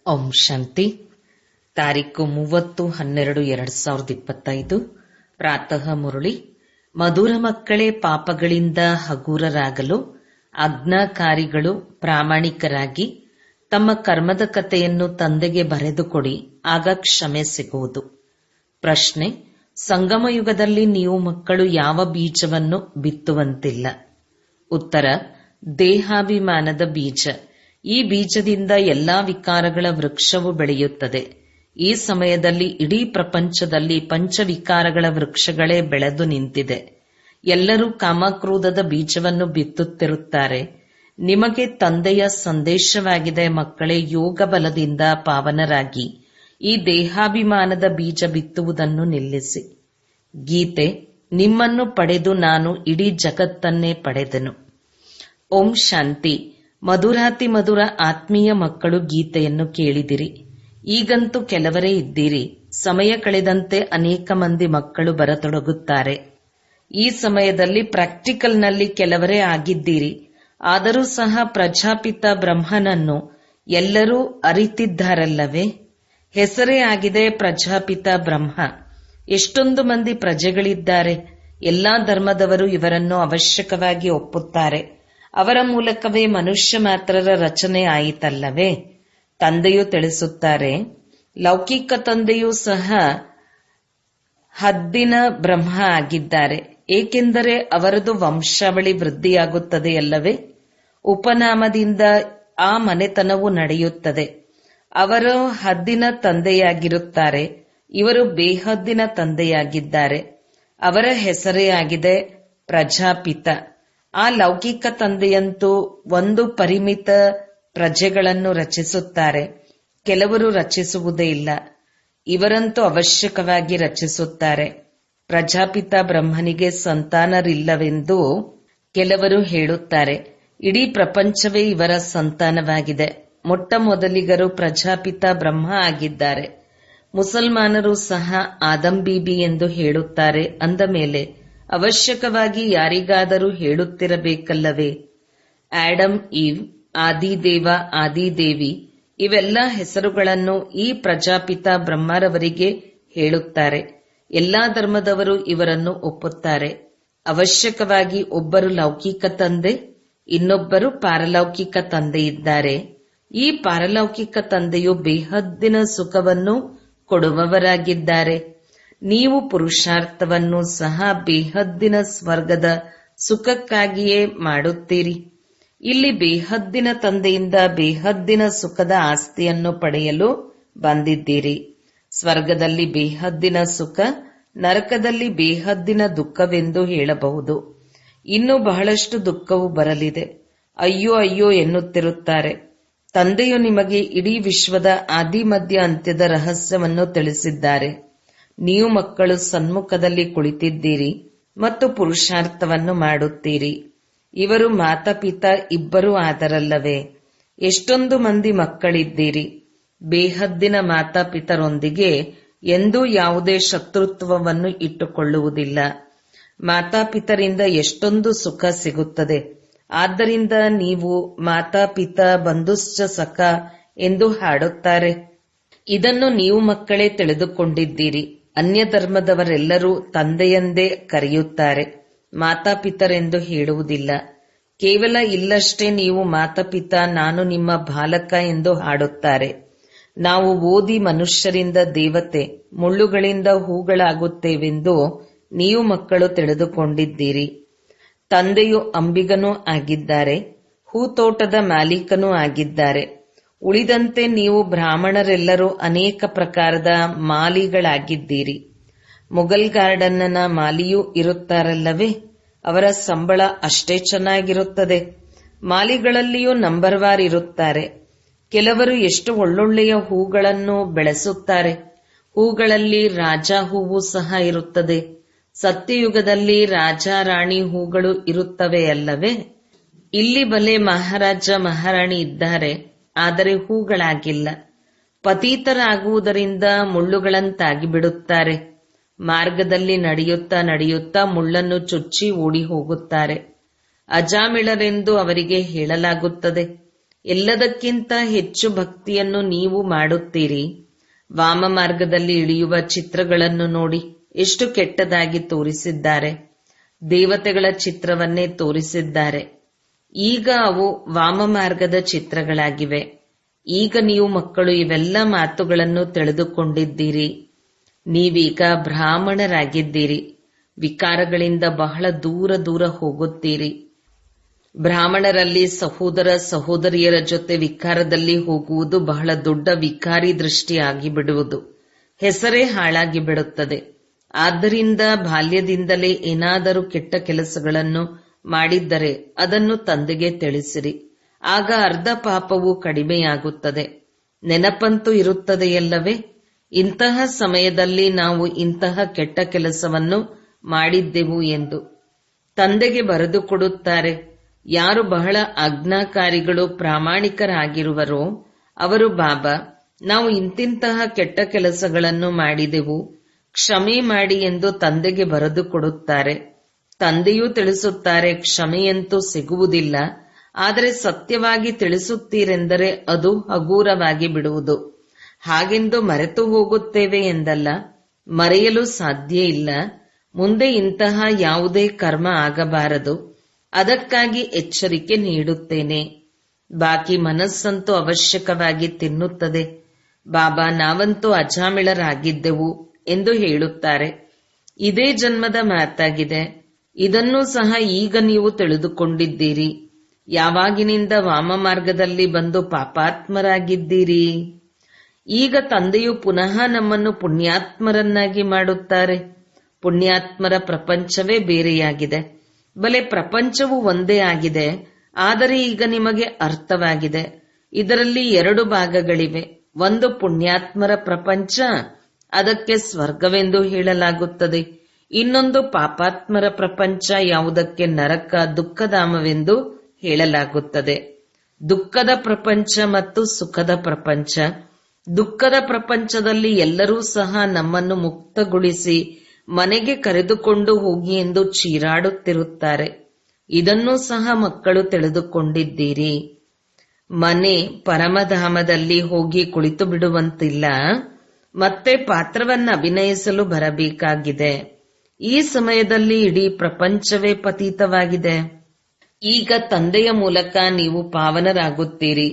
ಓಂ ಶಾಂತಿ. ತಾರೀಕು 30/12/2025 ಪ್ರಾತಃ ಮುರಳಿ. ಮಧುರ ಮಕ್ಕಳೇ, ಪಾಪಗಳಿಂದ ಹಗೂರರಾಗಲು ಆಜ್ಞಾಕಾರಿಗಳು ಪ್ರಾಮಾಣಿಕರಾಗಿ ತಮ್ಮ ಕರ್ಮದ ಕಥೆಯನ್ನು ತಂದೆಗೆ ಬರೆದುಕೊಡಿ, ಆಗ ಕ್ಷಮೆ ಸಿಗುವುದು. ಪ್ರಶ್ನೆ: ಸಂಗಮಯುಗದಲ್ಲಿ ನೀವು ಮಕ್ಕಳು ಯಾವ ಬೀಜವನ್ನು ಬಿತ್ತುವಂತಿಲ್ಲ. ಉತ್ತರ: ದೇಹಾಭಿಮಾನದ ಬೀಜ. ಈ ಬೀಜದಿಂದ ಎಲ್ಲಾ ವಿಕಾರಗಳ ವೃಕ್ಷವು ಬೆಳೆಯುತ್ತದೆ. ಈ ಸಮಯದಲ್ಲಿ ಇಡೀ ಪ್ರಪಂಚದಲ್ಲಿ ಪಂಚವಿಕಾರಗಳ ವೃಕ್ಷಗಳೇ ಬೆಳೆದು ನಿಂತಿದೆ. ಎಲ್ಲರೂ ಕಾಮಕ್ರೋಧದ ಬೀಜವನ್ನು ಬಿತ್ತುತ್ತಿರುತ್ತಾರೆ. ನಿಮಗೆ ತಂದೆಯ ಸಂದೇಶವಾಗಿದೆ, ಮಕ್ಕಳೇ, ಯೋಗ ಬಲದಿಂದ ಪಾವನರಾಗಿ ಈ ದೇಹಾಭಿಮಾನದ ಬೀಜ ಬಿತ್ತುವುದನ್ನು ನಿಲ್ಲಿಸಿ. ಗೀತೆ: ನಿಮ್ಮನ್ನು ಪಡೆದು ನಾನು ಇಡೀ ಜಗತ್ತನ್ನೇ ಪಡೆದೆನು. ಓಂ ಶಾಂತಿ. ಮಧುರಾತಿ ಮಧುರ ಆತ್ಮೀಯ ಮಕ್ಕಳು, ಗೀತೆಯನ್ನು ಕೇಳಿದಿರಿ. ಈಗಂತೂ ಕೆಲವರೇ ಇದ್ದೀರಿ. ಸಮಯ ಕಳೆದಂತೆ ಅನೇಕ ಮಂದಿ ಮಕ್ಕಳು ಬರತೊಡಗುತ್ತಾರೆ. ಈ ಸಮಯದಲ್ಲಿ ಪ್ರಾಕ್ಟಿಕಲ್ನಲ್ಲಿ ಕೆಲವರೇ ಆಗಿದ್ದೀರಿ. ಆದರೂ ಸಹ ಪ್ರಜಾಪಿತ ಬ್ರಹ್ಮನನ್ನು ಎಲ್ಲರೂ ಅರಿತಿದ್ದಾರಲ್ಲವೇ? ಹೆಸರೇ ಆಗಿದೆ ಪ್ರಜಾಪಿತ ಬ್ರಹ್ಮ. ಎಷ್ಟೊಂದು ಮಂದಿ ಪ್ರಜೆಗಳಿದ್ದಾರೆ. ಎಲ್ಲಾ ಧರ್ಮದವರು ಇವರನ್ನು ಅವಶ್ಯಕವಾಗಿ ಒಪ್ಪುತ್ತಾರೆ. ಅವರ ಮೂಲಕವೇ ಮನುಷ್ಯ ಮಾತ್ರರ ರಚನೆ ಆಯಿತಲ್ಲವೇ? ತಂದೆಯು ತಿಳಿಸುತ್ತಾರೆ, ಲೌಕಿಕ ತಂದೆಯೂ ಸಹ ಹದ್ದಿನ ಬ್ರಹ್ಮ ಆಗಿದ್ದಾರೆ. ಏಕೆಂದರೆ ಅವರದು ವಂಶಾವಳಿ ವೃದ್ಧಿಯಾಗುತ್ತದೆಯಲ್ಲವೇ? ಉಪನಾಮದಿಂದ ಆ ಮನೆತನವು ನಡೆಯುತ್ತದೆ. ಅವರು ಹದ್ದಿನ ತಂದೆಯಾಗಿರುತ್ತಾರೆ, ಇವರು ಬೇಹದ್ದಿನ ತಂದೆಯಾಗಿದ್ದಾರೆ. ಅವರ ಹೆಸರೇ ಆಗಿದೆ ಪ್ರಜಾಪಿತ. ಆ ಲೌಕಿಕ ತಂದೆಯಂತೂ ಒಂದು ಪರಿಮಿತ ಪ್ರಜೆಗಳನ್ನು ರಚಿಸುತ್ತಾರೆ, ಕೆಲವರು ರಚಿಸುವುದೇ ಇಲ್ಲ. ಇವರಂತೂ ಅವಶ್ಯಕವಾಗಿ ರಚಿಸುತ್ತಾರೆ. ಪ್ರಜಾಪಿತ ಬ್ರಹ್ಮನಿಗೆ ಸಂತಾನರಿಲ್ಲವೆಂದು ಕೆಲವರು ಹೇಳುತ್ತಾರೆ. ಇಡೀ ಪ್ರಪಂಚವೇ ಇವರ ಸಂತಾನವಾಗಿದೆ. ಮೊಟ್ಟ ಮೊದಲಿಗರು ಪ್ರಜಾಪಿತ ಬ್ರಹ್ಮ ಆಗಿದ್ದಾರೆ. ಮುಸಲ್ಮಾನರು ಸಹ ಆದಂ ಬೀಬಿ ಎಂದು ಹೇಳುತ್ತಾರೆ. ಅಂದ ಮೇಲೆ ಅವಶ್ಯಕವಾಗಿ ಯಾರಿಗಾದರೂ ಹೇಳುತ್ತಿರಬೇಕಲ್ಲವೇ? ಆಡಮ್, ಈವ್, ಆದಿದೇವ, ಆದಿದೇವಿ ಇವೆಲ್ಲ ಹೆಸರುಗಳನ್ನು ಈ ಪ್ರಜಾಪಿತ ಬ್ರಹ್ಮರವರಿಗೆ ಹೇಳುತ್ತಾರೆ. ಎಲ್ಲಾ ಧರ್ಮದವರು ಇವರನ್ನು ಒಪ್ಪುತ್ತಾರೆ. ಅವಶ್ಯಕವಾಗಿ ಒಬ್ಬರು ಲೌಕಿಕ ತಂದೆ, ಇನ್ನೊಬ್ಬರು ಪಾರಲೌಕಿಕ ತಂದೆ ಇದ್ದಾರೆ. ಈ ಪಾರಲೌಕಿಕ ತಂದೆಯು ಬೇಹದ್ದಿನ ಸುಖವನ್ನು ಕೊಡುವವರಾಗಿದ್ದಾರೆ. ನೀವು ಪುರುಷಾರ್ಥವನ್ನು ಸಹ ಬೇಹದ್ದಿನ ಸ್ವರ್ಗದ ಸುಖಕ್ಕಾಗಿಯೇ ಮಾಡುತ್ತೀರಿ. ಇಲ್ಲಿ ಬೇಹದ್ದಿನ ತಂದೆಯಿಂದ ಬೇಹದ್ದಿನ ಸುಖದ ಆಸ್ತಿಯನ್ನು ಪಡೆಯಲು ಬಂದಿದ್ದೀರಿ. ಸ್ವರ್ಗದಲ್ಲಿ ಬೇಹದ್ದಿನ ಸುಖ, ನರಕದಲ್ಲಿ ಬೇಹದ್ದಿನ ದುಃಖವೆಂದು ಹೇಳಬಹುದು. ಇನ್ನು ಬಹಳಷ್ಟು ದುಃಖವು ಬರಲಿದೆ. ಅಯ್ಯೋ ಅಯ್ಯೋ ಎನ್ನುತ್ತಿರುತ್ತಾರೆ. ತಂದೆಯು ನಿಮಗೆ ಇಡೀ ವಿಶ್ವದ ಆದಿ ಮಧ್ಯ ಅಂತ್ಯದ ರಹಸ್ಯವನ್ನು ತಿಳಿಸಿದ್ದಾರೆ. ನೀವು ಮಕ್ಕಳು ಸನ್ಮುಖದಲ್ಲಿ ಕುಳಿತಿದ್ದೀರಿ ಮತ್ತು ಪುರುಷಾರ್ಥವನ್ನು ಮಾಡುತ್ತೀರಿ. ಇವರು ಮಾತಾಪಿತಾ ಇಬ್ಬರೂ ಆದರಲ್ಲವೇ? ಎಷ್ಟೊಂದು ಮಂದಿ ಮಕ್ಕಳಿದ್ದೀರಿ. ಬೇಹದ್ದಿನ ಮಾತಾಪಿತರೊಂದಿಗೆ ಎಂದೂ ಯಾವುದೇ ಶತ್ರುತ್ವವನ್ನು ಇಟ್ಟುಕೊಳ್ಳುವುದಿಲ್ಲ. ಮಾತಾಪಿತರಿಂದ ಎಷ್ಟೊಂದು ಸುಖ ಸಿಗುತ್ತದೆ. ಆದ್ದರಿಂದ ನೀವು ಮಾತಾಪಿತಾ ಬಂಧುಶ್ಚ ಸಖ ಎಂದು ಹಾಡುತ್ತಾರೆ. ಇದನ್ನು ನೀವು ಮಕ್ಕಳೇ ತಿಳಿದುಕೊಂಡಿದ್ದೀರಿ. ಅನ್ಯ ಧರ್ಮದವರೆಲ್ಲರೂ ತಂದೆಯೆಂದೇ ಕರೆಯುತ್ತಾರೆ, ಮಾತಾಪಿತರೆಂದು ಹೇಳುವುದಿಲ್ಲ. ಕೇವಲ ಇಲ್ಲಷ್ಟೇ ನೀವು ಮಾತಾಪಿತಾ, ನಾನು ನಿಮ್ಮ ಬಾಲಕ ಎಂದು ಹಾಡುತ್ತಾರೆ. ನಾವು ಓದಿ ಮನುಷ್ಯರಿಂದ ದೇವತೆ, ಮುಳ್ಳುಗಳಿಂದ ಹೂಗಳಾಗುತ್ತೇವೆಂದು ನೀವು ಮಕ್ಕಳು ತಿಳಿದುಕೊಂಡಿದ್ದೀರಿ. ತಂದೆಯು ಅಂಬಿಗನೂ ಆಗಿದ್ದಾರೆ, ಹೂತೋಟದ ಮಾಲೀಕನೂ ಆಗಿದ್ದಾರೆ. ಉಳಿದಂತೆ ನೀವು ಬ್ರಾಹ್ಮಣರೆಲ್ಲರೂ ಅನೇಕ ಪ್ರಕಾರದ ಮಾಲಿಗಳಾಗಿದ್ದೀರಿ. ಮುಘಲ್ ಗಾರ್ಡನ್ನ ಮಾಲಿಯೂ ಇರುತ್ತಾರಲ್ಲವೇ? ಅವರ ಸಂಬಳ ಅಷ್ಟೇ ಚೆನ್ನಾಗಿರುತ್ತದೆ. ಮಾಲಿಗಳಲ್ಲಿಯೂ ನಂಬರ್ವಾರ್ ಇರುತ್ತಾರೆ. ಕೆಲವರು ಎಷ್ಟು ಒಳ್ಳೊಳ್ಳೆಯ ಹೂಗಳನ್ನು ಬೆಳೆಸುತ್ತಾರೆ. ಹೂಗಳಲ್ಲಿ ರಾಜಾ ಹೂವು ಸಹ ಇರುತ್ತದೆ. ಸತ್ಯಯುಗದಲ್ಲಿ ರಾಜ ರಾಣಿ ಹೂಗಳು ಇರುತ್ತವೆಯಲ್ಲವೇ? ಇಲ್ಲಿ ಬಲೆ ಮಹಾರಾಜ ಮಹಾರಾಣಿ ಇದ್ದಾರೆ, ಆದರೆ ಹೂಗಳಾಗಿಲ್ಲ. ಪತೀತರಾಗುವುದರಿಂದ ಮುಳ್ಳುಗಳಂತಾಗಿ ಬಿಡುತ್ತಾರೆ. ಮಾರ್ಗದಲ್ಲಿ ನಡೆಯುತ್ತಾ ನಡೆಯುತ್ತಾ ಮುಳ್ಳನ್ನು ಚುಚ್ಚಿ ಓಡಿ ಹೋಗುತ್ತಾರೆ. ಅಜಾಮಿಳರೆಂದು ಅವರಿಗೆ ಹೇಳಲಾಗುತ್ತದೆ. ಎಲ್ಲದಕ್ಕಿಂತ ಹೆಚ್ಚು ಭಕ್ತಿಯನ್ನು ನೀವು ಮಾಡುತ್ತೀರಿ. ವಾಮ ಮಾರ್ಗದಲ್ಲಿ ಇಳಿಯುವ ಚಿತ್ರಗಳನ್ನು ನೋಡಿ, ಎಷ್ಟು ಕೆಟ್ಟದಾಗಿ ತೋರಿಸಿದ್ದಾರೆ. ದೇವತೆಗಳ ಚಿತ್ರವನ್ನೇ ತೋರಿಸಿದ್ದಾರೆ. ಈಗ ಅವು ವಾಮ ಮಾರ್ಗದ ಚಿತ್ರಗಳಾಗಿವೆ. ಈಗ ನೀವು ಮಕ್ಕಳು ಇವೆಲ್ಲ ಮಾತುಗಳನ್ನು ತಿಳಿದುಕೊಂಡಿದ್ದೀರಿ. ನೀವೀಗ ಬ್ರಾಹ್ಮಣರಾಗಿದ್ದೀರಿ. ವಿಕಾರಗಳಿಂದ ಬಹಳ ದೂರ ದೂರ ಹೋಗುತ್ತೀರಿ. ಬ್ರಾಹ್ಮಣರಲ್ಲಿ ಸಹೋದರ ಸಹೋದರಿಯರ ಜೊತೆ ವಿಕಾರದಲ್ಲಿ ಹೋಗುವುದು ಬಹಳ ದೊಡ್ಡ ವಿಕಾರಿ ದೃಷ್ಟಿ ಆಗಿಬಿಡುವುದು. ಹೆಸರೇ ಹಾಳಾಗಿ ಬಿಡುತ್ತದೆ. ಆದ್ದರಿಂದ ಬಾಲ್ಯದಿಂದಲೇ ಏನಾದರೂ ಕೆಟ್ಟ ಕೆಲಸಗಳನ್ನು ಮಾಡಿದ್ದರೆ ಅದನ್ನು ತಂದೆಗೆ ತಿಳಿಸಿರಿ. ಆಗ ಅರ್ಧ ಪಾಪವು ಕಡಿಮೆಯಾಗುತ್ತದೆ. ನೆನಪಂತೂ ಇರುತ್ತದೆಯಲ್ಲವೇ? ಇಂತಹ ಸಮಯದಲ್ಲಿ ನಾವು ಇಂತಹ ಕೆಟ್ಟ ಕೆಲಸವನ್ನು ಮಾಡಿದ್ದೆವು ಎಂದು ತಂದೆಗೆ ಬರೆದು ಕೊಡುತ್ತಾರೆ. ಯಾರು ಬಹಳ ಆಜ್ಞಾಕಾರಿಗಳು ಪ್ರಾಮಾಣಿಕರಾಗಿರುವರೋ ಅವರು, ಬಾಬಾ, ನಾವು ಇಂತಿಂತಹ ಕೆಟ್ಟ ಕೆಲಸಗಳನ್ನು ಮಾಡಿದೆವು, ಕ್ಷಮೆ ಮಾಡಿ ಎಂದು ತಂದೆಗೆ ಬರೆದು ಕೊಡುತ್ತಾರೆ. ತಂದೆಯೂ ತಿಳಿಸುತ್ತಾರೆ, ಕ್ಷಮೆಯಂತೂ ಸಿಗುವುದಿಲ್ಲ. ಆದರೆ ಸತ್ಯವಾಗಿ ತಿಳಿಸುತ್ತೀರೆಂದರೆ ಅದು ಹಗೂರವಾಗಿ ಬಿಡುವುದು. ಹಾಗೆಂದು ಮರೆತು ಹೋಗುತ್ತೇವೆ ಎಂದಲ್ಲ, ಮರೆಯಲು ಸಾಧ್ಯ ಇಲ್ಲ. ಮುಂದೆ ಇಂತಹ ಯಾವುದೇ ಕರ್ಮ ಆಗಬಾರದು. ಅದಕ್ಕಾಗಿ ಎಚ್ಚರಿಕೆ ನೀಡುತ್ತೇನೆ. ಬಾಕಿ ಮನಸ್ಸಂತೂ ಅವಶ್ಯಕವಾಗಿ ತಿನ್ನುತ್ತದೆ. ಬಾಬಾ, ನಾವಂತೂ ಅಜಾಮಿಳರಾಗಿದ್ದೆವು ಎಂದು ಹೇಳುತ್ತಾರೆ. ಇದೇ ಜನ್ಮದ ಮಾತಾಗಿದೆ. ಇದನ್ನೂ ಸಹ ಈಗ ನೀವು ತಿಳಿದುಕೊಂಡಿದ್ದೀರಿ. ಯಾವಾಗಿನಿಂದ ವಾಮ ಮಾರ್ಗದಲ್ಲಿ ಬಂದು ಪಾಪಾತ್ಮರಾಗಿದ್ದೀರಿ. ಈಗ ತಂದೆಯು ಪುನಃ ನಮ್ಮನ್ನು ಪುಣ್ಯಾತ್ಮರನ್ನಾಗಿ ಮಾಡುತ್ತಾರೆ. ಪುಣ್ಯಾತ್ಮರ ಪ್ರಪಂಚವೇ ಬೇರೆಯಾಗಿದೆ. ಬಲೆ ಪ್ರಪಂಚವು ಒಂದೇ ಆಗಿದೆ. ಆದರೆ ಈಗ ನಿಮಗೆ ಅರ್ಥವಾಗಿದೆ. ಇದರಲ್ಲಿ 2 ಭಾಗಗಳಿವೆ. ಒಂದು ಪುಣ್ಯಾತ್ಮರ ಪ್ರಪಂಚ, ಅದಕ್ಕೆ ಸ್ವರ್ಗವೆಂದು ಹೇಳಲಾಗುತ್ತದೆ. ಇನ್ನೊಂದು ಪಾಪಾತ್ಮರ ಪ್ರಪಂಚ, ಯಾವುದಕ್ಕೆ ನರಕ ದುಃಖಧಾಮವೆಂದು ಹೇಳಲಾಗುತ್ತದೆ. ದುಃಖದ ಪ್ರಪಂಚ ಮತ್ತು ಸುಖದ ಪ್ರಪಂಚ. ದುಃಖದ ಪ್ರಪಂಚದಲ್ಲಿ ಎಲ್ಲರೂ ಸಹ ನಮ್ಮನ್ನು ಮುಕ್ತಗೊಳಿಸಿ ಮನೆಗೆ ಕರೆದುಕೊಂಡು ಹೋಗಿ ಎಂದು ಚೀರಾಡುತ್ತಿರುತ್ತಾರೆ. ಇದನ್ನೂ ಸಹ ಮಕ್ಕಳು ತಿಳಿದುಕೊಂಡಿದ್ದೀರಿ. ಮನೆ ಪರಮಧಾಮದಲ್ಲಿ ಹೋಗಿ ಕುಳಿತು ಬಿಡುವಂತಿಲ್ಲ. ಮತ್ತೆ ಪಾತ್ರವನ್ನು ಅಭಿನಯಿಸಲು ಬರಬೇಕಾಗಿದೆ. ಈ ಸಮಯದಲ್ಲಿ ಇಡೀ ಪ್ರಪಂಚವೇ ಪತೀತವಾಗಿದೆ. ಈಗ ತಂದೆಯ ಮೂಲಕ ನೀವು ಪಾವನರಾಗುತ್ತೀರಿ.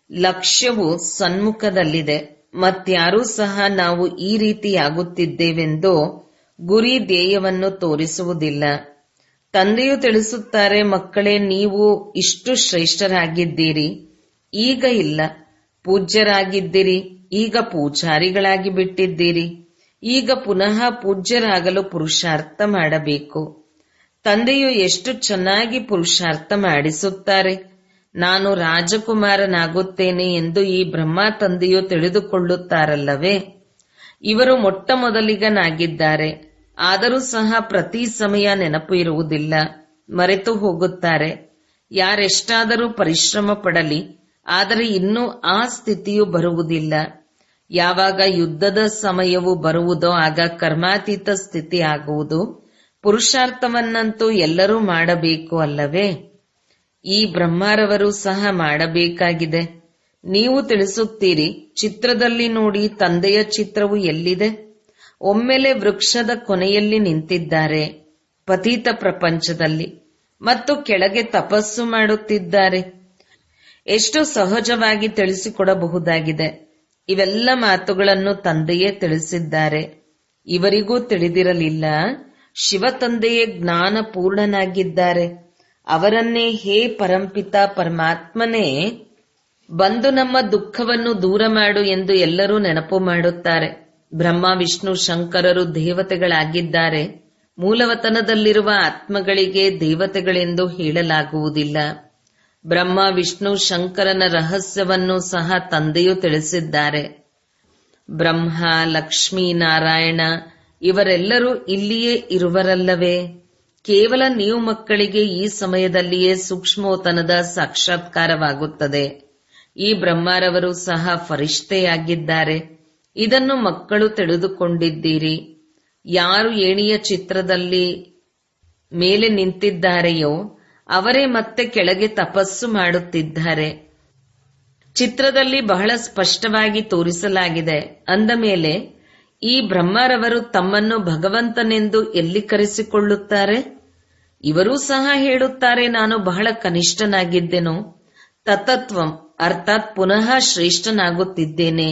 ಲಕ್ಷ್ಯವು ಸನ್ಮುಖದಲ್ಲಿದೆ. ಮತ್ಯಾರೂ ಸಹ ನಾವು ಈ ರೀತಿಯಾಗುತ್ತಿದ್ದೇವೆಂದು ಗುರಿ ಧ್ಯೇಯವನ್ನು ತೋರಿಸುವುದಿಲ್ಲ. ತಂದೆಯು ತಿಳಿಸುತ್ತಾರೆ, ಮಕ್ಕಳೇ, ನೀವು ಇಷ್ಟು ಶ್ರೇಷ್ಠರಾಗಿದ್ದೀರಿ. ಈಗ ಇಲ್ಲ. ಪೂಜ್ಯರಾಗಿದ್ದೀರಿ. ಈಗ ಪೂಜಾರಿಗಳಾಗಿ ಬಿಟ್ಟಿದ್ದೀರಿ. ಈಗ ಪುನಃ ಪೂಜ್ಯರಾಗಲು ಪುರುಷಾರ್ಥ ಮಾಡಬೇಕು. ತಂದೆಯು ಎಷ್ಟು ಚೆನ್ನಾಗಿ ಪುರುಷಾರ್ಥ ಮಾಡಿಸುತ್ತಾರೆ. ನಾನು ರಾಜಕುಮಾರನಾಗುತ್ತೇನೆ ಎಂದು ಈ ಬ್ರಹ್ಮ ತಂದೆಯು ತಿಳಿದುಕೊಳ್ಳುತ್ತಾರಲ್ಲವೇ? ಇವರು ಮೊಟ್ಟ ಮೊದಲಿಗನಾಗಿದ್ದಾರೆ. ಆದರೂ ಸಹ ಪ್ರತಿ ಸಮಯ ನೆನಪು ಇರುವುದಿಲ್ಲ, ಮರೆತು ಹೋಗುತ್ತಾರೆ. ಯಾರೆಷ್ಟಾದರೂ ಪರಿಶ್ರಮ ಪಡಲಿ, ಆದರೆ ಇನ್ನೂ ಆ ಸ್ಥಿತಿಯು ಬರುವುದಿಲ್ಲ. ಯಾವಾಗ ಯುದ್ಧದ ಸಮಯವು ಬರುವುದೋ ಆಗ ಕರ್ಮಾತೀತ ಸ್ಥಿತಿ ಆಗುವುದು. ಪುರುಷಾರ್ಥವನ್ನಂತೂ ಎಲ್ಲರೂ ಮಾಡಬೇಕು ಅಲ್ಲವೇ? ಈ ಬ್ರಹ್ಮರವರು ಸಹ ಮಾಡಬೇಕಾಗಿದೆ. ನೀವು ತಿಳಿಸುತ್ತೀರಿ, ಚಿತ್ರದಲ್ಲಿ ನೋಡಿ, ತಂದೆಯ ಚಿತ್ರವು ಎಲ್ಲಿದೆ? ಒಮ್ಮೆಲೆ ವೃಕ್ಷದ ಕೊನೆಯಲ್ಲಿ ನಿಂತಿದ್ದಾರೆ, ಪತೀತ ಪ್ರಪಂಚದಲ್ಲಿ, ಮತ್ತು ಕೆಳಗೆ ತಪಸ್ಸು ಮಾಡುತ್ತಿದ್ದಾರೆ. ಎಷ್ಟು ಸಹಜವಾಗಿ ತಿಳಿಸಿಕೊಡಬಹುದಾಗಿದೆ. ಇವೆಲ್ಲ ಮಾತುಗಳನ್ನು ತಂದೆಯೇ ತಿಳಿಸಿದ್ದಾರೆ. ಇವರಿಗೂ ತಿಳಿದಿರಲಿಲ್ಲ. ಶಿವ ತಂದೆಯೇ ಜ್ಞಾನ ಪೂರ್ಣನಾಗಿದ್ದಾರೆ. ಅವರನ್ನೇ, ಹೇ ಪರಂಪಿತ ಪರಮಾತ್ಮನೇ, ಬಂದು ನಮ್ಮ ದುಃಖವನ್ನು ದೂರ ಮಾಡು ಎಂದು ಎಲ್ಲರೂ ನೆನಪು ಮಾಡುತ್ತಾರೆ. ಬ್ರಹ್ಮ ವಿಷ್ಣು ಶಂಕರರು ದೇವತೆಗಳಾಗಿದ್ದಾರೆ. ಮೂಲವತನದಲ್ಲಿರುವ ಆತ್ಮಗಳಿಗೆ ದೇವತೆಗಳೆಂದು ಹೇಳಲಾಗುವುದಿಲ್ಲ. ಬ್ರಹ್ಮ ವಿಷ್ಣು ಶಂಕರನ ರಹಸ್ಯವನ್ನು ಸಹ ತಂದೆಯು ತಿಳಿಸಿದ್ದಾರೆ. ಬ್ರಹ್ಮ, ಲಕ್ಷ್ಮೀ ನಾರಾಯಣ ಇವರೆಲ್ಲರೂ ಇಲ್ಲಿಯೇ ಇರುವರಲ್ಲವೇ? ಕೇವಲ ನೀವು ಮಕ್ಕಳಿಗೆ ಈ ಸಮಯದಲ್ಲಿಯೇ ಸೂಕ್ಷ್ಮೋತನದ ಸಾಕ್ಷಾತ್ಕಾರವಾಗುತ್ತದೆ. ಈ ಬ್ರಹ್ಮರವರು ಸಹ ಫರಿಷ್ಠೆಯಾಗಿದ್ದಾರೆ. ಇದನ್ನು ಮಕ್ಕಳು ತಿಳಿದುಕೊಂಡಿದ್ದೀರಿ. ಯಾರು ಏಣಿಯ ಚಿತ್ರದಲ್ಲಿ ಮೇಲೆ ನಿಂತಿದ್ದಾರೆಯೋ ಅವರೇ ಮತ್ತೆ ಕೆಳಗೆ ತಪಸ್ಸು ಮಾಡುತ್ತಿದ್ದಾರೆ. ಚಿತ್ರದಲ್ಲಿ ಬಹಳ ಸ್ಪಷ್ಟವಾಗಿ ತೋರಿಸಲಾಗಿದೆ. ಅಂದ ಮೇಲೆ ಈ ಬ್ರಹ್ಮರವರು ತಮ್ಮನ್ನು ಭಗವಂತನೆಂದು ಎಲ್ಲಿ ಕರೆಸಿಕೊಳ್ಳುತ್ತಾರೆ? ಇವರೂ ಸಹ ಹೇಳುತ್ತಾರೆ, ನಾನು ಬಹಳ ಕನಿಷ್ಠನಾಗಿದ್ದೆನು, ತತತ್ವಂ ಅರ್ಥಾತ್ ಪುನಃ ಶ್ರೇಷ್ಠನಾಗುತ್ತಿದ್ದೇನೆ.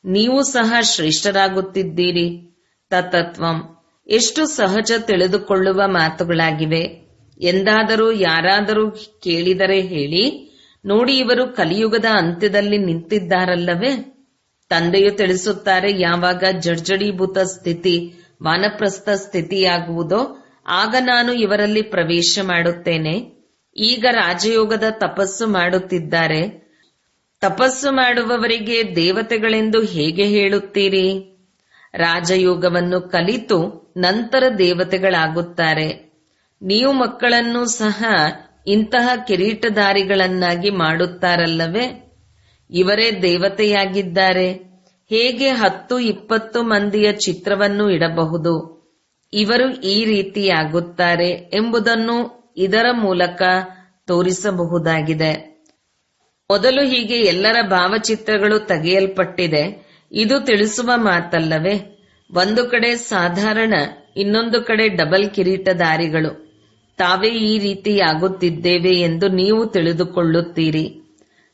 ನೀವು ಸಹ ಶ್ರೇಷ್ಠರಾಗುತ್ತಿದ್ದೀರಿ. ತತತ್ವಂ ಎಷ್ಟು ಸಹಜ ತಿಳಿದುಕೊಳ್ಳುವ ಮಾತುಗಳಾಗಿವೆ. ಎಂದಾದರೂ ಯಾರಾದರೂ ಕೇಳಿದರೆ ಹೇಳಿ ನೋಡಿ, ಇವರು ಕಲಿಯುಗದ ಅಂತ್ಯದಲ್ಲಿ ನಿಂತಿದ್ದಾರಲ್ಲವೇ? ತಂದೆಯು ತಿಳಿಸುತ್ತಾರೆ, ಯಾವಾಗ ಜಡ್ಜಡೀಭೂತ ಸ್ಥಿತಿ ವಾನಪ್ರಸ್ಥ ಸ್ಥಿತಿಯಾಗುವುದೋ ಆಗ ನಾನು ಇವರಲ್ಲಿ ಪ್ರವೇಶ ಮಾಡುತ್ತೇನೆ. ಈಗ ರಾಜಯೋಗದ ತಪಸ್ಸು ಮಾಡುತ್ತಿದ್ದಾರೆ. ತಪಸ್ಸು ಮಾಡುವವರಿಗೆ ದೇವತೆಗಳೆಂದು ಹೇಗೆ ಹೇಳುತ್ತೀರಿ? ರಾಜಯೋಗವನ್ನು ಕಲಿತು ನಂತರ ದೇವತೆಗಳಾಗುತ್ತಾರೆ. ನೀವು ಮಕ್ಕಳನ್ನು ಸಹ ಇಂತಹ ಕಿರೀಟಧಾರಿಗಳನ್ನಾಗಿ ಮಾಡುತ್ತಾರಲ್ಲವೇ? ಇವರೇ ದೇವತೆಯಾಗಿದ್ದಾರೆ. ಹೇಗೆ 10-20 ಮಂದಿಯ ಚಿತ್ರವನ್ನು ಇಡಬಹುದು? ಇವರು ಈ ರೀತಿಯಾಗುತ್ತಾರೆ ಎಂಬುದನ್ನು ಇದರ ಮೂಲಕ ತೋರಿಸಬಹುದಾಗಿದೆ. ಮೊದಲು ಹೀಗೆ ಎಲ್ಲರ ಭಾವಚಿತ್ರಗಳು ತೆಗೆಯಲ್ಪಟ್ಟಿದೆ. ಇದು ತಿಳಿಸುವ ಮಾತಲ್ಲವೇ? ಒಂದು ಕಡೆ ಸಾಧಾರಣ, ಇನ್ನೊಂದು ಕಡೆ ಡಬಲ್ ಕಿರೀಟಧಾರಿಗಳು. ತಾವೇ ಈ ರೀತಿಯಾಗುತ್ತಿದ್ದೇವೆ ಎಂದು ನೀವು ತಿಳಿದುಕೊಳ್ಳುತ್ತೀರಿ.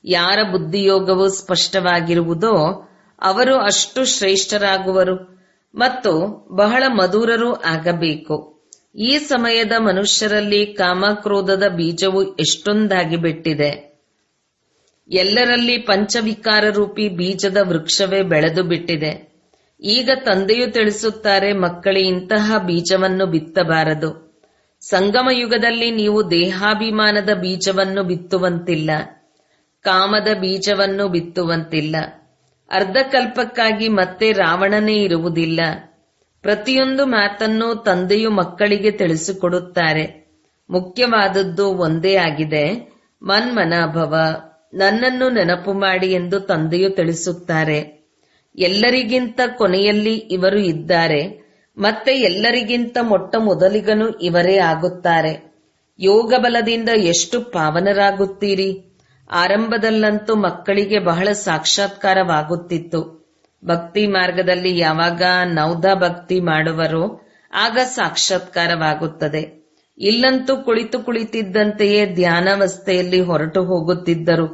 ಯಾರ ಬುದ್ಧಿಯೋಗವು ಸ್ಪಷ್ಟವಾಗಿರುವುದೋ ಅವರು ಅಷ್ಟು ಶ್ರೇಷ್ಠರಾಗುವರು ಮತ್ತು ಬಹಳ ಮಧುರರೂ ಆಗಬೇಕು. ಈ ಸಮಯದ ಮನುಷ್ಯರಲ್ಲಿ ಕಾಮಕ್ರೋಧದ ಬೀಜವು ಎಷ್ಟೊಂದಾಗಿ ಬಿಟ್ಟಿದೆ. ಎಲ್ಲರಲ್ಲಿ ಪಂಚವಿಕಾರ ರೂಪಿ ಬೀಜದ ವೃಕ್ಷವೇ ಬೆಳೆದು ಬಿಟ್ಟಿದೆ. ಈಗ ತಂದೆಯು ತಿಳಿಸುತ್ತಾರೆ, ಮಕ್ಕಳೇ, ಇಂತಹ ಬೀಜವನ್ನು ಬಿತ್ತಬಾರದು. ಸಂಗಮ ಯುಗದಲ್ಲಿ ನೀವು ದೇಹಾಭಿಮಾನದ ಬೀಜವನ್ನು ಬಿತ್ತುವಂತಿಲ್ಲ, ಕಾಮದ ಬೀಜವನ್ನು ಬಿತ್ತುವಂತಿಲ್ಲ. ಅರ್ಧಕಲ್ಪಕ್ಕಾಗಿ ಮತ್ತೆ ರಾವಣನೇ ಇರುವುದಿಲ್ಲ. ಪ್ರತಿಯೊಂದು ಮಾತನ್ನು ತಂದೆಯು ಮಕ್ಕಳಿಗೆ ತಿಳಿಸಿಕೊಡುತ್ತಾರೆ. ಮುಖ್ಯವಾದದ್ದು ಒಂದೇ ಆಗಿದೆ, ಮನ್ಮನಾಭವ, ನನ್ನನ್ನು ನೆನಪು ಮಾಡಿ ಎಂದು ತಂದೆಯು ತಿಳಿಸುತ್ತಾರೆ. ಎಲ್ಲರಿಗಿಂತ ಕೊನೆಯಲ್ಲಿ ಇವರು ಇದ್ದಾರೆ, ಮತ್ತೆ ಎಲ್ಲರಿಗಿಂತ ಮೊಟ್ಟ ಮೊದಲಿಗನು ಇವರೇ ಆಗುತ್ತಾರೆ. ಯೋಗ ಬಲದಿಂದ ಎಷ್ಟು ಪಾವನರಾಗುತ್ತೀರಿ. ಆರಂಭದಲ್ಲಂತೂ ಮಕ್ಕಳಿಗೆ ಬಹಳ ಸಾಕ್ಷಾತ್ಕಾರವಾಗುತ್ತಿತ್ತು. ಭಕ್ತಿ ಮಾರ್ಗದಲ್ಲಿ ಯಾವಾಗ ನೌದಾ ಭಕ್ತಿ ಮಾಡುವರೋ ಆಗ ಸಾಕ್ಷಾತ್ಕಾರವಾಗುತ್ತದೆ. ಇಲ್ಲಂತೂ ಕುಳಿತಿದ್ದಂತೆಯೇ ಧ್ಯಾನಾವಸ್ಥೆಯಲ್ಲಿ ಹೊರಟು ಹೋಗುತ್ತಿದ್ದರು.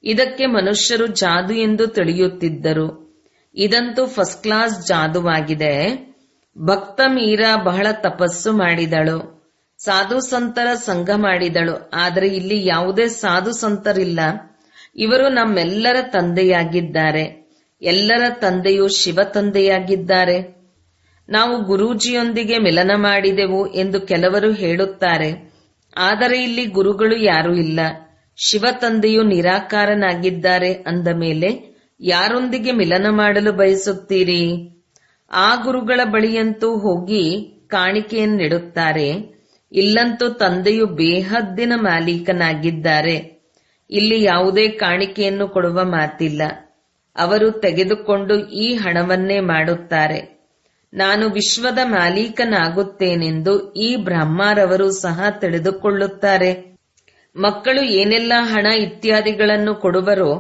ಇದಕ್ಕೆ ಮನುಷ್ಯರು ಜಾದು ಎಂದು ತಿಳಿಯುತ್ತಿದ್ದರು. ಇದಂತೂ ಫಸ್ಟ್ ಕ್ಲಾಸ್ ಜಾದುವಾಗಿದೆ. ಭಕ್ತ ಮೀರಾ ಬಹಳ ತಪಸ್ಸು ಮಾಡಿದಳು, ಸಾಧು ಸಂತರ ಸಂಘ ಮಾಡಿದಳು. ಆದರೆ ಇಲ್ಲಿ ಯಾವುದೇ ಸಾಧು ಸಂತರಿಲ್ಲ. ಇವರು ನಮ್ಮೆಲ್ಲರ ತಂದೆಯಾಗಿದ್ದಾರೆ. ಎಲ್ಲರ ತಂದೆಯು ಶಿವ ತಂದೆಯಾಗಿದ್ದಾರೆ. ನಾವು ಗುರೂಜಿಯೊಂದಿಗೆ ಮಿಲನ ಮಾಡಿದೆವು ಎಂದು ಕೆಲವರು ಹೇಳುತ್ತಾರೆ. ಆದರೆ ಇಲ್ಲಿ ಗುರುಗಳು ಯಾರೂ ಇಲ್ಲ. ಶಿವ ತಂದೆಯು ನಿರಾಕಾರನಾಗಿದ್ದಾರೆ. ಅಂದ ಮೇಲೆ ಯಾರೊಂದಿಗೆ ಮಿಲನ ಮಾಡಲು ಬಯಸುತ್ತೀರಿ? ಆ ಗುರುಗಳ ಬಳಿಯಂತೂ ಹೋಗಿ ಕಾಣಿಕೆಯನ್ನಿಡುತ್ತಾರೆ. ಇಲ್ಲಂತೂ ತಂದೆಯು ಬೇಹದ್ದಿನ ಮಾಲೀಕನಾಗಿದ್ದಾರೆ. ಇಲ್ಲಿ ಯಾವುದೇ ಕಾಣಿಕೆಯನ್ನು ಕೊಡುವ ಮಾತಿಲ್ಲ. ಅವರು ತೆಗೆದುಕೊಂಡು ಈ ಹಣವನ್ನೇ ಮಾಡುತ್ತಾರೆ. ನಾನು ವಿಶ್ವದ ಮಾಲೀಕನಾಗುತ್ತೇನೆಂದು ಈ ಬ್ರಹ್ಮರವರು ಸಹ ತಿಳಿದುಕೊಳ್ಳುತ್ತಾರೆ. ಮಕ್ಕಳು ಏನೆಲ್ಲ ಹಣ ಇತ್ಯಾದಿಗಳನ್ನು ಕೊಡುವರೋ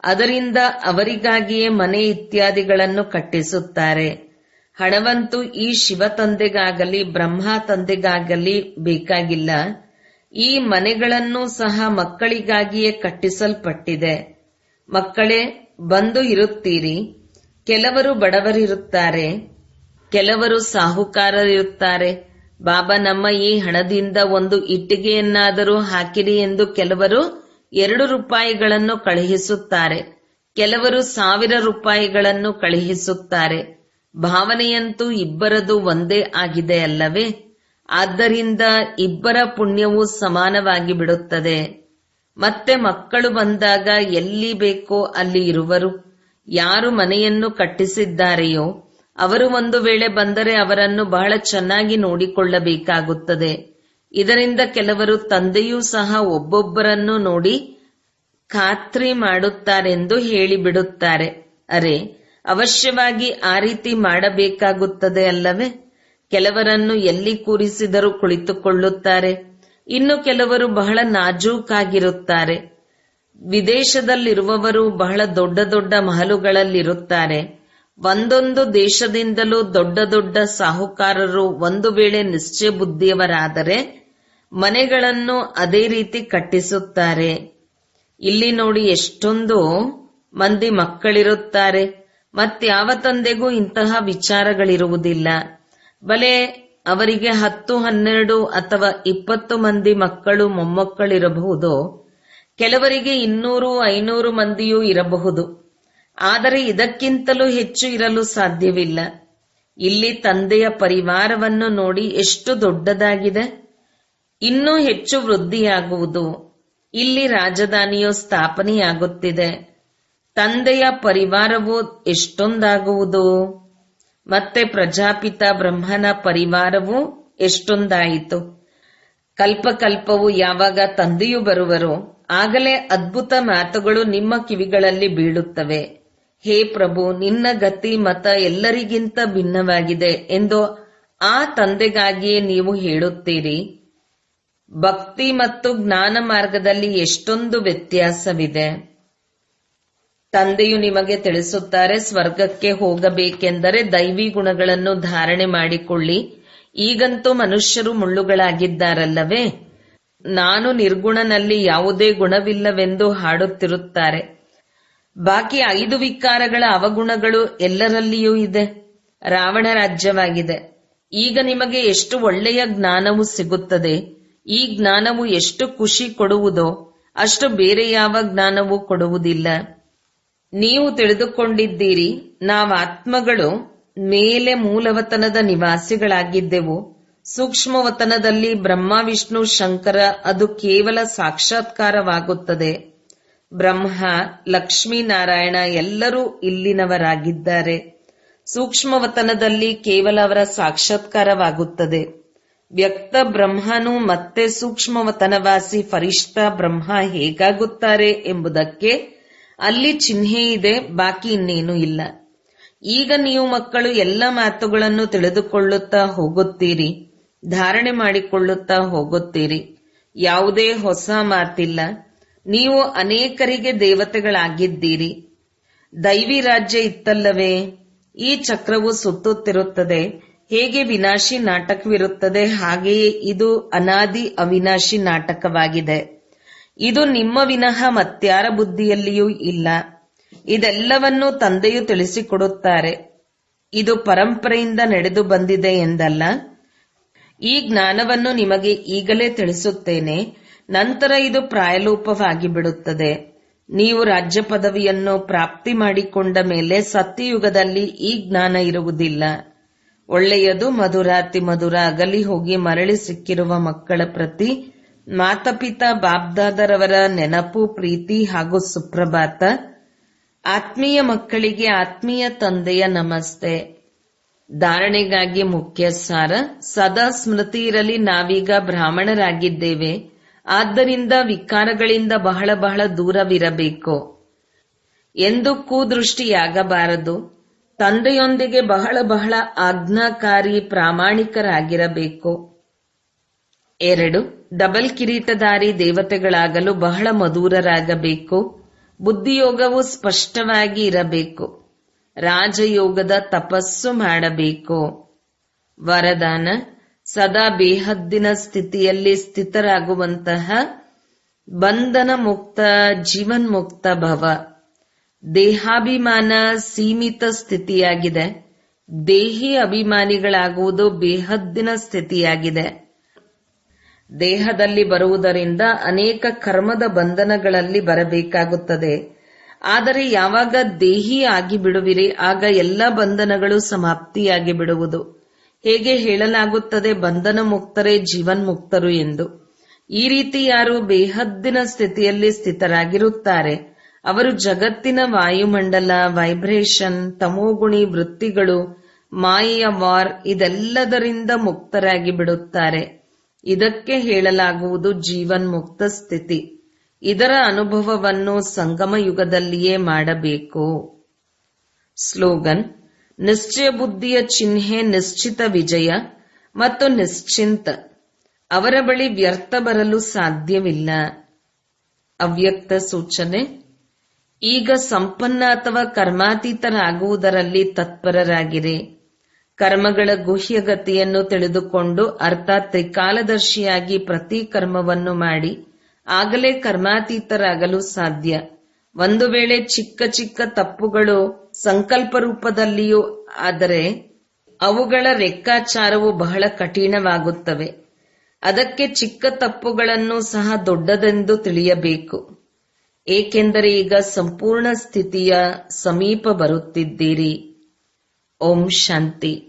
ಅದರಿಂದ ಅವರಿಗಾಗಿಯೇ ಮನೆ ಇತ್ಯಾದಿಗಳನ್ನು ಕಟ್ಟಿಸುತ್ತಾರೆ. ಹಣವಂತೂ ಈ ಶಿವ ತಂದೆಗಾಗಲಿ ಬ್ರಹ್ಮ ತಂದೆಗಾಗಲಿ ಬೇಕಾಗಿಲ್ಲ. ಈ ಮನೆಗಳನ್ನು ಸಹ ಮಕ್ಕಳಿಗಾಗಿಯೇ ಕಟ್ಟಿಸಲ್ಪಟ್ಟಿದೆ. ಮಕ್ಕಳೇ, ಬಂದು ಇರುತ್ತೀರಿ. ಕೆಲವರು ಬಡವರಿರುತ್ತಾರೆ, ಕೆಲವರು ಸಾಹುಕಾರರಿರುತ್ತಾರೆ. ಬಾಬಾ, ನಮ್ಮ ಈ ಹಣದಿಂದ ಒಂದು ಇಟ್ಟಿಗೆಯನ್ನಾದರೂ ಹಾಕಿರಿ ಎಂದು ಕೆಲವರು 2 ರೂಪಾಯಿಗಳನ್ನು ಕಳುಹಿಸುತ್ತಾರೆ, ಕೆಲವರು 1000 ರೂಪಾಯಿಗಳನ್ನು ಕಳುಹಿಸುತ್ತಾರೆ. ಭಾವನೆಯಂತೂ ಇಬ್ಬರದು ಒಂದೇ ಆಗಿದೆ ಅಲ್ಲವೇ? ಆದ್ದರಿಂದ ಇಬ್ಬರ ಪುಣ್ಯವು ಸಮಾನವಾಗಿ ಬಿಡುತ್ತದೆ. ಮತ್ತೆ ಮಕ್ಕಳು ಬಂದಾಗ ಎಲ್ಲಿ ಬೇಕೋ ಅಲ್ಲಿ ಇರುವರು. ಯಾರು ಮನೆಯನ್ನು ಕಟ್ಟಿಸಿದ್ದಾರೆಯೋ ಅವರು ಒಂದು ವೇಳೆ ಬಂದರೆ ಅವರನ್ನು ಬಹಳ ಚೆನ್ನಾಗಿ ನೋಡಿಕೊಳ್ಳಬೇಕಾಗುತ್ತದೆ. ಇದರಿಂದ ಕೆಲವರು ತಂದೆಯೂ ಸಹ ಒಬ್ಬೊಬ್ಬರನ್ನು ನೋಡಿ ಖಾತ್ರಿ ಮಾಡುತ್ತಾರೆಂದು ಹೇಳಿಬಿಡುತ್ತಾರೆ. ಅರೆ, ಅವಶ್ಯವಾಗಿ ಆ ರೀತಿ ಮಾಡಬೇಕಾಗುತ್ತದೆ ಅಲ್ಲವೇ? ಕೆಲವರನ್ನು ಎಲ್ಲಿ ಕೂರಿಸಿದರೂ ಕುಳಿತುಕೊಳ್ಳುತ್ತಾರೆ. ಇನ್ನು ಕೆಲವರು ಬಹಳ ನಾಜೂಕಾಗಿರುತ್ತಾರೆ. ವಿದೇಶದಲ್ಲಿರುವವರು ಬಹಳ ದೊಡ್ಡ ದೊಡ್ಡ ಮಹಲುಗಳಲ್ಲಿರುತ್ತಾರೆ. ಒಂದೊಂದು ದೇಶದಿಂದಲೂ ದೊಡ್ಡ ದೊಡ್ಡ ಸಾಹುಕಾರರು ಒಂದು ವೇಳೆ ನಿಶ್ಚಯ ಬುದ್ಧಿಯವರಾದರೆ ಮನೆಗಳನ್ನು ಅದೇ ರೀತಿ ಕಟ್ಟಿಸುತ್ತಾರೆ. ಇಲ್ಲಿ ನೋಡಿ ಎಷ್ಟೊಂದು ಮಂದಿ ಮಕ್ಕಳಿರುತ್ತಾರೆ. ಮತ್ಯಾವ ತಂದೆಗೂ ಇಂತಹ ವಿಚಾರಗಳಿರುವುದಿಲ್ಲ. ಬಲೆ ಅವರಿಗೆ 10, 12 ಅಥವಾ 20 ಮಂದಿ ಮಕ್ಕಳು ಮೊಮ್ಮಕ್ಕಳಿರಬಹುದು. ಕೆಲವರಿಗೆ 200, 500 ಮಂದಿಯೂ ಇರಬಹುದು. ಆದರೆ ಇದಕ್ಕಿಂತಲೂ ಹೆಚ್ಚು ಇರಲು ಸಾಧ್ಯವಿಲ್ಲ. ಇಲ್ಲಿ ತಂದೆಯ ಪರಿವಾರವನ್ನು ನೋಡಿ ಎಷ್ಟು ದೊಡ್ಡದಾಗಿದೆ. ಇನ್ನೂ ಹೆಚ್ಚು ವೃದ್ಧಿಯಾಗುವುದು. ಇಲ್ಲಿ ರಾಜಧಾನಿಯು ಸ್ಥಾಪನೆಯಾಗುತ್ತಿದೆ. ತಂದೆಯ ಪರಿವಾರವು ಎಷ್ಟೊಂದಾಗುವುದು. ಮತ್ತೆ ಪ್ರಜಾಪಿತ ಬ್ರಹ್ಮನ ಪರಿವಾರವು ಎಷ್ಟೊಂದಾಯಿತು. ಕಲ್ಪಕಲ್ಪವು ಯಾವಾಗ ತಂದೆಯು ಬರುವರೋ ಆಗಲೇ ಅದ್ಭುತ ಮಾತುಗಳು ನಿಮ್ಮ ಕಿವಿಗಳಲ್ಲಿ ಬೀಳುತ್ತವೆ. ಹೇ ಪ್ರಭು, ನಿನ್ನ ಗತಿ ಮತ ಎಲ್ಲರಿಗಿಂತ ಭಿನ್ನವಾಗಿದೆ ಎಂದು ಆ ತಂದೆಗಾಗಿಯೇ ನೀವು ಹೇಳುತ್ತೀರಿ. ಭಕ್ತಿ ಮತ್ತು ಜ್ಞಾನ ಮಾರ್ಗದಲ್ಲಿ ಎಷ್ಟೊಂದು ವ್ಯತ್ಯಾಸವಿದೆ. ತಂದೆಯು ನಿಮಗೆ ತಿಳಿಸುತ್ತಾರೆ, ಸ್ವರ್ಗಕ್ಕೆ ಹೋಗಬೇಕೆಂದರೆ ದೈವಿ ಗುಣಗಳನ್ನು ಧಾರಣೆ ಮಾಡಿಕೊಳ್ಳಿ. ಈಗಂತೂ ಮನುಷ್ಯರು ಮುಳ್ಳುಗಳಾಗಿದ್ದಾರಲ್ಲವೇ. ನಾನು ನಿರ್ಗುಣನಲ್ಲಿ ಯಾವುದೇ ಗುಣವಿಲ್ಲವೆಂದು ಹಾಡುತ್ತಿರುತ್ತಾರೆ. ಬಾಕಿ 5 ವಿಕಾರಗಳ ಅವಗುಣಗಳು ಎಲ್ಲರಲ್ಲಿಯೂ ಇದೆ. ರಾವಣ ರಾಜ್ಯವಾಗಿದೆ. ಈಗ ನಿಮಗೆ ಎಷ್ಟು ಒಳ್ಳೆಯ ಜ್ಞಾನವು ಸಿಗುತ್ತದೆ. ಈ ಜ್ಞಾನವು ಎಷ್ಟು ಖುಷಿ ಕೊಡುವುದೋ ಅಷ್ಟು ಬೇರೆ ಯಾವ ಜ್ಞಾನವೂ ಕೊಡುವುದಿಲ್ಲ. ನೀವು ತಿಳಿದುಕೊಂಡಿದ್ದೀರಿ, ನಾವಾತ್ಮಗಳು ಮೇಲೆ ಮೂಲವತನದ ನಿವಾಸಿಗಳಾಗಿದ್ದೆವು. ಸೂಕ್ಷ್ಮವತನದಲ್ಲಿ ಬ್ರಹ್ಮ, ವಿಷ್ಣು, ಶಂಕರ ಅದು ಕೇವಲ ಸಾಕ್ಷಾತ್ಕಾರವಾಗುತ್ತದೆ. ಬ್ರಹ್ಮ, ಲಕ್ಷ್ಮೀನಾರಾಯಣ ಎಲ್ಲರೂ ಇಲ್ಲಿನವರಾಗಿದ್ದಾರೆ. ಸೂಕ್ಷ್ಮವತನದಲ್ಲಿ ಕೇವಲ ಅವರ ಸಾಕ್ಷಾತ್ಕಾರವಾಗುತ್ತದೆ. ವ್ಯಕ್ತ ಬ್ರಹ್ಮನು ಮತ್ತೆ ಸೂಕ್ಷ್ಮವತನವಾಸಿ ಫರಿಷ್ಠ ಬ್ರಹ್ಮ ಹೇಗಾಗುತ್ತಾರೆ ಎಂಬುದಕ್ಕೆ ಅಲ್ಲಿ ಚಿಹ್ನೆ ಇದೆ, ಬಾಕಿ ಇನ್ನೇನು ಇಲ್ಲ. ಈಗ ನೀವು ಮಕ್ಕಳು ಎಲ್ಲ ಮಾತುಗಳನ್ನು ತಿಳಿದುಕೊಳ್ಳುತ್ತಾ ಹೋಗುತ್ತೀರಿ, ಧಾರಣೆ ಮಾಡಿಕೊಳ್ಳುತ್ತಾ ಹೋಗುತ್ತೀರಿ. ಯಾವುದೇ ಹೊಸ ಮಾತಿಲ್ಲ. ನೀವು ಅನೇಕರಿಗೆ ದೇವತೆಗಳಾಗಿದ್ದೀರಿ. ದೈವಿ ರಾಜ್ಯ ಇತ್ತಲ್ಲವೇ. ಈ ಚಕ್ರವು ಸುತ್ತುತ್ತಿರುತ್ತದೆ. ಹೇಗೆ ವಿನಾಶಿ ನಾಟಕವಿರುತ್ತದೆ ಹಾಗೆಯೇ ಇದು ಅನಾದಿ ಅವಿನಾಶಿ ನಾಟಕವಾಗಿದೆ. ಇದು ನಿಮ್ಮ ವಿನಃ ಮತ್ಯಾರ ಬುದ್ಧಿಯಲ್ಲಿಯೂ ಇಲ್ಲ. ಇದೆಲ್ಲವನ್ನೂ ತಂದೆಯು ತಿಳಿಸಿಕೊಡುತ್ತಾರೆ. ಇದು ಪರಂಪರೆಯಿಂದ ನಡೆದು ಬಂದಿದೆ ಎಂದಲ್ಲ. ಈ ಜ್ಞಾನವನ್ನು ನಿಮಗೆ ಈಗಲೇ ತಿಳಿಸುತ್ತೇನೆ. ನಂತರ ಇದು ಪ್ರಾಯಲೋಪವಾಗಿ ಬಿಡುತ್ತದೆ. ನೀವು ರಾಜ್ಯ ಪದವಿಯನ್ನು ಪ್ರಾಪ್ತಿ ಮಾಡಿಕೊಂಡ ಮೇಲೆ ಸತ್ಯಯುಗದಲ್ಲಿ ಈ ಜ್ಞಾನ ಇರುವುದಿಲ್ಲ. ಒಳ್ಳೆಯದು ಮಧುರಾತಿ ಮಧುರ ಅಗಲಿ ಹೋಗಿ ಮರಳಿ ಸಿಕ್ಕಿರುವ ಮಕ್ಕಳ ಪ್ರತಿ ಮಾತಪಿತಾ ಬಾಬ್ದಾದರವರ ನೆನಪು, ಪ್ರೀತಿ ಹಾಗೂ ಸುಪ್ರಭಾತ. ಆತ್ಮೀಯ ಮಕ್ಕಳಿಗೆ ಆತ್ಮೀಯ ತಂದೆಯ ನಮಸ್ತೆ. ಧಾರಣೆಗಾಗಿ ಮುಖ್ಯ ಸಾರ. ಸದಾ ಸ್ಮೃತಿ ಇರಲಿ, ನಾವೀಗ ಬ್ರಾಹ್ಮಣರಾಗಿದ್ದೇವೆ. ಆದ್ದರಿಂದ ವಿಕಾರಗಳಿಂದ ಬಹಳ ಬಹಳ ದೂರವಿರಬೇಕು. ಎಂದು ಕುದೃಷ್ಟಿಯಾಗಬಾರದು. ತಂದೆಯೊಂದಿಗೆ ಬಹಳ ಬಹಳ ಆಜ್ಞಾಕಾರಿ ಪ್ರಾಮಾಣಿಕರಾಗಿರಬೇಕು. 2. ಡಬಲ್ ಕಿರೀಟಧಾರಿ ದೇವತೆಗಳಾಗಲು ಬಹಳ ಮಧುರರಾಗಬೇಕು. ಬುದ್ಧಿಯೋಗವು ಸ್ಪಷ್ಟವಾಗಿ ಇರಬೇಕು. ರಾಜಯೋಗದ ತಪಸ್ಸು ಮಾಡಬೇಕು. ವರದಾನ: ಸದಾ ಬೇಹದ್ದಿನ ಸ್ಥಿತಿಯಲ್ಲಿ ಸ್ಥಿತರಾಗುವಂತಹ ಬಂಧನ ಮುಕ್ತ ಜೀವನ್ಮುಕ್ತ ಭವ. ದೇಹಾಭಿಮಾನ ಸೀಮಿತ ಸ್ಥಿತಿಯಾಗಿದೆ. ದೇಹಿ ಅಭಿಮಾನಿಗಳಾಗುವುದು ಬೇಹದ್ದಿನ ಸ್ಥಿತಿಯಾಗಿದೆ. ದೇಹದಲ್ಲಿ ಬರುವುದರಿಂದ ಅನೇಕ ಕರ್ಮದ ಬಂಧನಗಳಲ್ಲಿ ಬರಬೇಕಾಗುತ್ತದೆ. ಆದರೆ ಯಾವಾಗ ದೇಹಿ ಆಗಿ ಬಿಡುವಿರಿ ಆಗ ಎಲ್ಲ ಬಂಧನಗಳು ಸಮಾಪ್ತಿಯಾಗಿ ಬಿಡುವುದು. ಹೇಗೆ ಹೇಳಲಾಗುತ್ತದೆ, ಬಂಧನ ಮುಕ್ತರೇ ಜೀವನ್ಮುಕ್ತರು ಎಂದು. ಈ ರೀತಿ ಯಾರು ಬೇಹದ್ದಿನ ಸ್ಥಿತಿಯಲ್ಲಿ ಸ್ಥಿತರಾಗಿರುತ್ತಾರೆ ಅವರು ಜಗತ್ತಿನ ವಾಯುಮಂಡಲ, ವೈಬ್ರೇಷನ್, ತಮೋಗುಣಿ ವೃತ್ತಿಗಳು, ಮಾಯೆಯ ವಾರ್ ಇದೆಲ್ಲದರಿಂದ ಮುಕ್ತರಾಗಿ ಬಿಡುತ್ತಾರೆ. ಇದಕ್ಕೆ ಹೇಳಲಾಗುವುದು ಜೀವನ್ಮುಕ್ತ ಸ್ಥಿತಿ. ಇದರ ಅನುಭವವನ್ನು ಸಂಗಮ ಯುಗದಲ್ಲಿಯೇ ಮಾಡಬೇಕು. ಸ್ಲೋಗನ್: ನಿಶ್ಚಯ ಬುದ್ಧಿಯ ಚಿಹ್ನೆ ನಿಶ್ಚಿತ ವಿಜಯ ಮತ್ತು ನಿಶ್ಚಿಂತ. ಅವರ ಬಳಿ ವ್ಯರ್ಥ ಬರಲು ಸಾಧ್ಯವಿಲ್ಲ. ಅವ್ಯಕ್ತ ಸೂಚನೆ. ಈಗ ಸಂಪನ್ನ ಅಥವಾ ಕರ್ಮಾತೀತರಾಗುವುದರಲ್ಲಿ ತತ್ಪರರಾಗಿರಿ. ಕರ್ಮಗಳ ಗುಹ್ಯಗತಿಯನ್ನು ತಿಳಿದುಕೊಂಡು ಅರ್ಥಾತ್ ತ್ರಿಕಾಲದರ್ಶಿಯಾಗಿ ಪ್ರತಿ ಕರ್ಮವನ್ನು ಮಾಡಿ ಆಗಲೇ ಕರ್ಮಾತೀತರಾಗಲು ಸಾಧ್ಯ. ಒಂದು ವೇಳೆ ಚಿಕ್ಕ ಚಿಕ್ಕ ತಪ್ಪುಗಳು ಸಂಕಲ್ಪ ರೂಪದಲ್ಲಿಯೂ ಆದರೆ ಅವುಗಳ ಲೆಕ್ಕಾಚಾರವು ಬಹಳ ಕಠಿಣವಾಗುತ್ತವೆ. ಅದಕ್ಕೆ ಚಿಕ್ಕ ತಪ್ಪುಗಳನ್ನು ಸಹ ದೊಡ್ಡದೆಂದು ತಿಳಿಯಬೇಕು. ಏಕೆಂದರೆ ಈಗ ಸಂಪೂರ್ಣ ಸ್ಥಿತಿಯ ಸಮೀಪ ಬರುತ್ತಿದ್ದೀರಿ. ಓಂ ಶಾಂತಿ.